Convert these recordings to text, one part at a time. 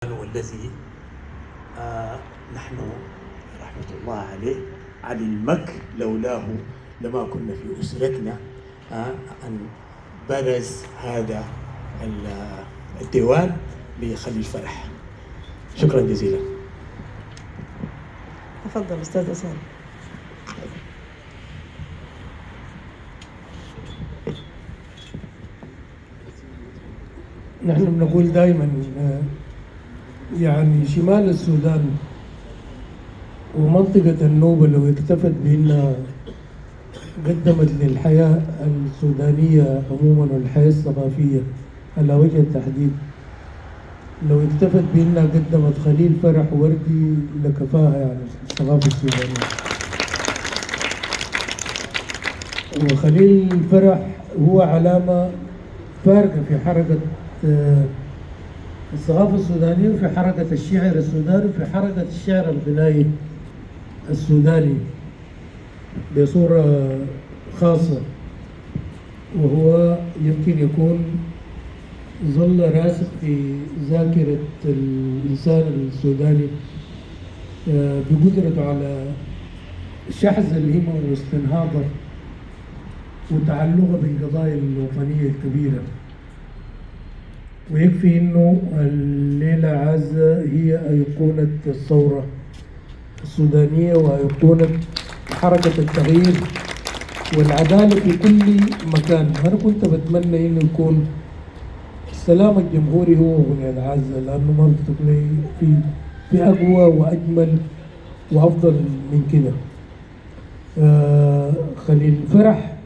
والذي نحن رحمة الله عليه علي المكر لولاه لما كنا في أسرتنا أن برز هذا الديوان لخليل فرح. شكرا جزيلا. تفضل أستاذ أسامة. نحن بنقول دائما يعني شمال السودان ومنطقة النوبة لو اكتفت بأنها قدمت للحياة السودانية عموما والحياة الثقافية على وجه التحديد، لو اكتفت بأنها قدمت خليل فرح وردي لكفاها يعني الثقافة السودانية. وخليل فرح هو علامة فارقة في حركة الثقافة السودانية وفي حركة الشعر السوداني وفي حركة الشعر الغنائي السوداني بصورة خاصة، وهو يمكن يكون ظل راسخ في ذاكرة الإنسان السوداني بقدرته على شحذ الهمم واستنهاضه وتعلقه بالقضايا الوطنية الكبيرة. ويكفي انه الليلة عزة هي أيقونة الثورة السودانية وأيقونة حركة التغيير والعدالة في كل مكان. أنا كنت بتمنى انه يكون السلام الجمهوري هو أغنية العزة، لأنه ما بفتك لي في أقوى وأجمل وأفضل من كده. خليل فرح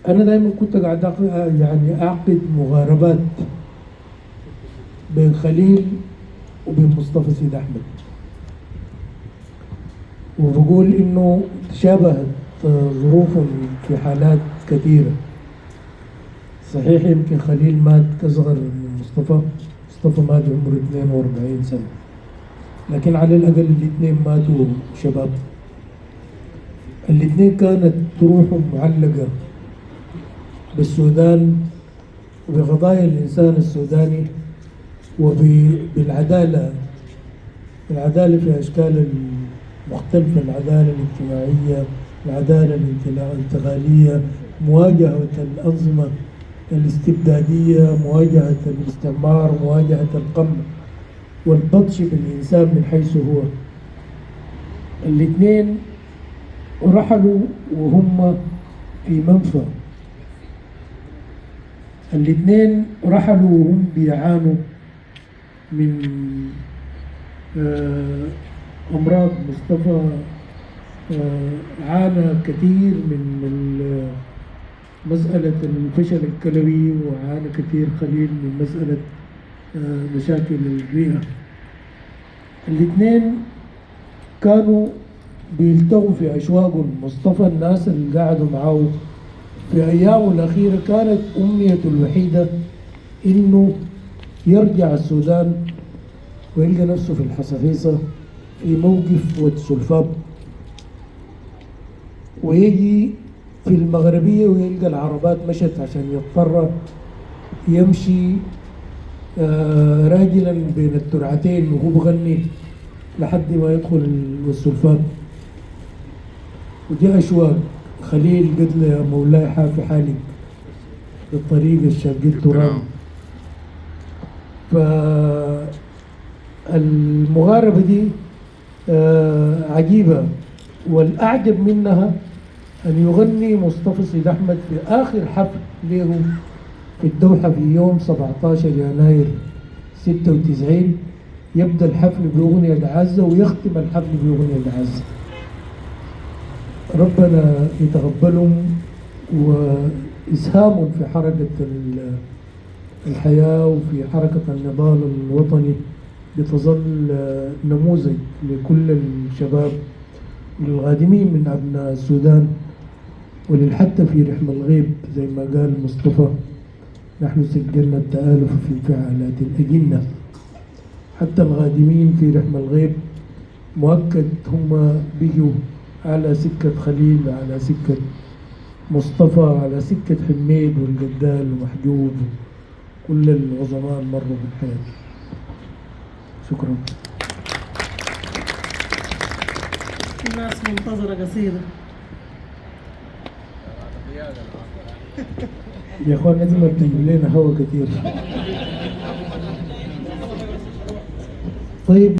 أنا دائما كنت قاعد يعني أعقد مغاربات بين خليل وبين مصطفى سيد أحمد، وبقول إنه تشابهت ظروفهم في حالات كثيرة. صحيح يمكن خليل مات أصغر من مصطفى مات عمره 42 سنة، لكن على الأقل الاثنين ماتوا شباب. الاثنين كانت روحهم معلقة بالسودان وبقضايا الإنسان السوداني وبالعدالة، العدالة في أشكال مختلفة، العدالة الاجتماعية، العدالة الانتقالية، مواجهة الأنظمة الاستبدادية، مواجهة الاستعمار، مواجهة القمع والبطش بالإنسان من حيث هو. الاثنين رحلوا وهم في منفى، الاثنين رحلوا وهم بيعانوا من أمراض. مصطفى عانى كثير من مسألة الفشل الكلوي، وعانى كثير خليل من مسألة مشاكل الرئة. الاثنين كانوا بيلتغوا في أشواقهم. مصطفى الناس اللي قعدوا معه في أيامه الأخيرة كانت أمنيته الوحيدة إنه يرجع السودان ويلقى نفسه في الحصافيصة في موقف والسلفاب، ويجي في المغربية ويلقى العربات مشت عشان يضطر يمشي راجلا بين الترعتين وهو بغني لحد ما يدخل السلفاب. ودي أشواق. خليل قلت له يا مولاي حافي حالك بالطريق الشرقي التراب. فالمغاربة دي عجيبة، والأعجب منها أن يغني مصطفى سيد أحمد في آخر حفل له في الدوحة في يوم 17 يناير 96. يبدأ الحفل بأغنية العزة ويختم الحفل بأغنية العزة. ربنا يتقبلهم وإسهامهم في حركة الحياة وفي حركة النضال الوطني بتظل نموذج لكل الشباب للغادمين من أبناء السودان وللحتى في رحم الغيب. زي ما قال مصطفى نحن سجلنا التآلف في انفعالات الأجنة. حتى الغادمين في رحم الغيب مؤكد هم بيجوا على سكة خليل، على سكة مصطفى، على سكة حميد والجدال ومحجوب، كل العظماء مروا بالحياة. شكرا. الناس منتظرة قصيدة. يا اخوان لازم تجيب لنا هوا كتير. طيب